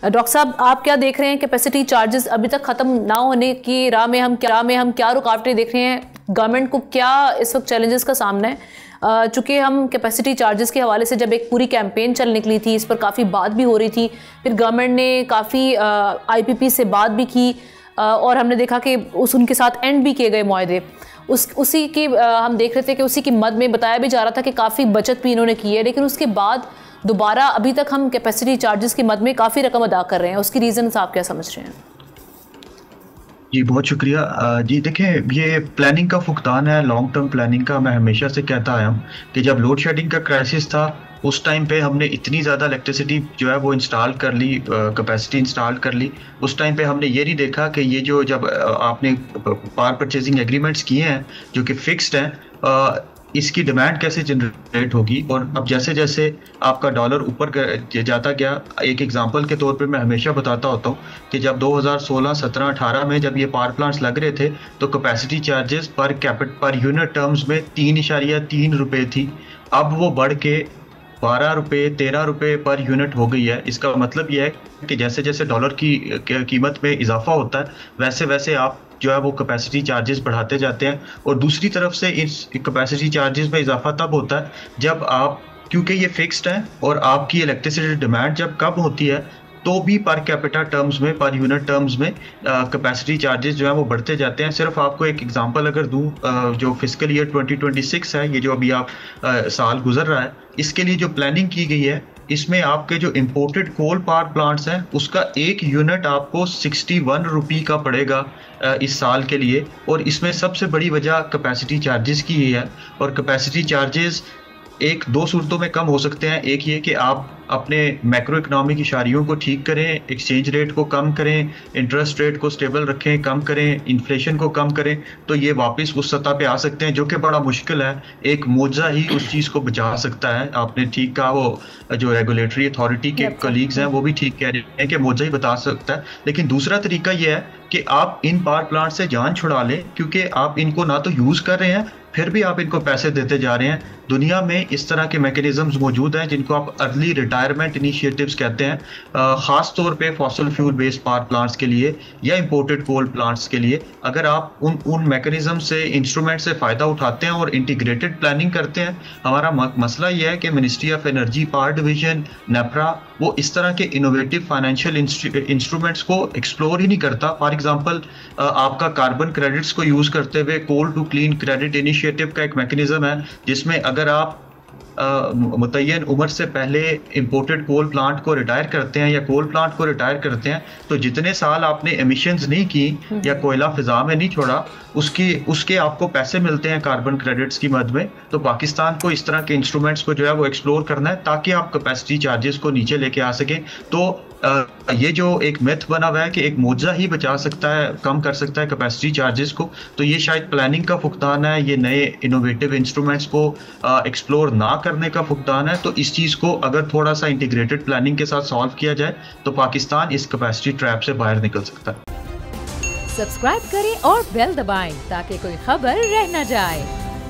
Doctor साहब, आप क्या देख रहे हैं? कैपेसिटी चार्जेस अभी तक खत्म ना होने की राह में हम क्या रुकावटें देख रहे हैं? गवर्नमेंट को क्या इस वक्त चैलेंजेस का सामना है? चूंकि हम कैपेसिटी चार्जेस के हवाले से जब एक पूरी कैंपेन चल निकली थी, इस पर काफ़ी बात भी हो रही थी, फिर गवर्नमेंट ने काफ़ी IPP से बात भी की और हमने देखा कि उनके साथ एंड भी किए गए मुआहदे। उसी की हम देख रहे थे कि उसी की मद में बताया भी जा रहा था कि काफ़ी बचत भी इन्होंने की है, लेकिन उसके बाद दोबारा अभी तक हम कैपेसिटी चार्जेस की मद में काफ़ी रकम अदा कर रहे हैं। उसकी रीज़न्स आप क्या समझ रहे हैं? जी बहुत शुक्रिया। जी देखें, ये प्लानिंग का फुकदान है, लॉन्ग टर्म प्लानिंग का। मैं हमेशा से कहता आया हूँ कि जब लोड शेडिंग का क्राइसिस था उस टाइम पे हमने इतनी ज़्यादा इलेक्ट्रिसिटी जो है वो इंस्टॉल कर ली, कैपेसिटी इंस्टॉल कर ली। उस टाइम पे हमने ये नहीं देखा कि ये जो जब आपने पावर परचेजिंग एग्रीमेंट्स किए हैं जो कि फिक्स्ड हैं, इसकी डिमांड कैसे जनरेट होगी। और अब जैसे जैसे आपका डॉलर ऊपर जाता गया, एक एग्जांपल के तौर पे मैं हमेशा बताता होता हूँ कि जब 2016, 17, 18 में जब ये पावर प्लांट्स लग रहे थे तो capacity charges per unit terms में 3.3 रुपए थी। अब वो बढ़ के 12 रुपये, 13 रुपये पर यूनिट हो गई है। इसका मतलब यह है कि जैसे जैसे डॉलर की कीमत में इजाफा होता है वैसे वैसे आप जो है वो कैपेसिटी चार्जेस बढ़ाते जाते हैं। और दूसरी तरफ से इस कैपेसिटी चार्जेस में इजाफा तब होता है जब आप, क्योंकि ये फिक्स्ड है और आपकी इलेक्ट्रिसिटी डिमांड जब कम होती है तो भी पर कैपिटा टर्म्स में, पर यूनिट टर्म्स में कैपेसिटी चार्जेस जो है वो बढ़ते जाते हैं। सिर्फ आपको एक एग्जांपल अगर दूं, जो फिस्कल ईयर 2026 है, ये जो अभी आप साल गुजर रहा है, इसके लिए जो प्लानिंग की गई है इसमें आपके जो इंपोर्टेड कोल पावर प्लांट्स हैं उसका एक यूनिट आपको 61 रुपये का पड़ेगा इस साल के लिए। और इसमें सबसे बड़ी वजह कैपेसिटी चार्जेस की ही है। और कैपेसिटी चार्जेस एक दो सूरतों में कम हो सकते हैं। एक ये कि आप अपने मैक्रो इकोनॉमिक इशारियों को ठीक करें, एक्सचेंज रेट को कम करें, इंटरेस्ट रेट को स्टेबल रखें, कम करें, इन्फ्लेशन को कम करें, तो ये वापस उस सतह पे आ सकते हैं जो कि बड़ा मुश्किल है। एक मोजा ही उस चीज़ को बचा सकता है। आपने ठीक कहा, वो जो रेगुलेटरी अथॉरिटी के कलीग्स हैं वो भी ठीक कह रहे हैं कि मोजा ही बता सकता है। लेकिन दूसरा तरीका यह है कि आप इन पावर प्लांट से जान छुड़ा लें, क्योंकि आप इनको ना तो यूज़ कर रहे हैं फिर भी आप इनको पैसे देते जा रहे हैं। दुनिया में इस तरह के मैकेनिज्म्स मौजूद हैं जिनको आप अर्ली रिटायरमेंट इनिशिएटिव्स कहते हैं, ख़ास तौर पे fossil fuel based power plants के लिए या इंपोर्टेड कोल प्लांट्स के लिए। अगर आप उन मैकेनिज्म से, इंस्ट्रूमेंट से फ़ायदा उठाते हैं और इंटीग्रेटेड प्लानिंग करते हैं। हमारा मसला यह है कि ministry of energy, power division, NEPRA, वो इस तरह के इनोवेटिव फाइनेंशियल इंस्ट्रूमेंट्स को एक्सप्लोर ही नहीं करता। फॉर एग्जांपल, आपका कार्बन क्रेडिट्स को यूज़ करते हुए कोल टू क्लीन क्रेडिट इनिशिएटिव का एक मैकेनिज्म है जिसमें अगर आप मुतय्यन उम्र से पहले इंपोर्टेड कोल प्लांट को रिटायर करते हैं या कोल प्लांट को रिटायर करते हैं तो जितने साल आपने एमिशंस नहीं की या कोयला फिजा में नहीं छोड़ा उसके आपको पैसे मिलते हैं कार्बन क्रेडिट्स की मद में। तो पाकिस्तान को इस तरह के इंस्ट्रूमेंट्स को जो है वो एक्सप्लोर करना है ताकि आप कैपेसिटी चार्जेस को नीचे लेके आ सकें। तो ये जो एक मिथ बना हुआ है कि एक मोजा ही बचा सकता है, कम कर सकता है कैपेसिटी चार्जेस को, तो ये शायद प्लानिंग का फुकदान है, ये नए इनोवेटिव इंस्ट्रूमेंट्स को एक्सप्लोर ना करने का फुकदान है। तो इस चीज़ को अगर थोड़ा सा इंटीग्रेटेड प्लानिंग के साथ सॉल्व किया जाए तो पाकिस्तान इस कैपेसिटी ट्रैप से बाहर निकल सकता है। सब्सक्राइब करें और बेल दबाएं ताकि कोई खबर रह न जाए।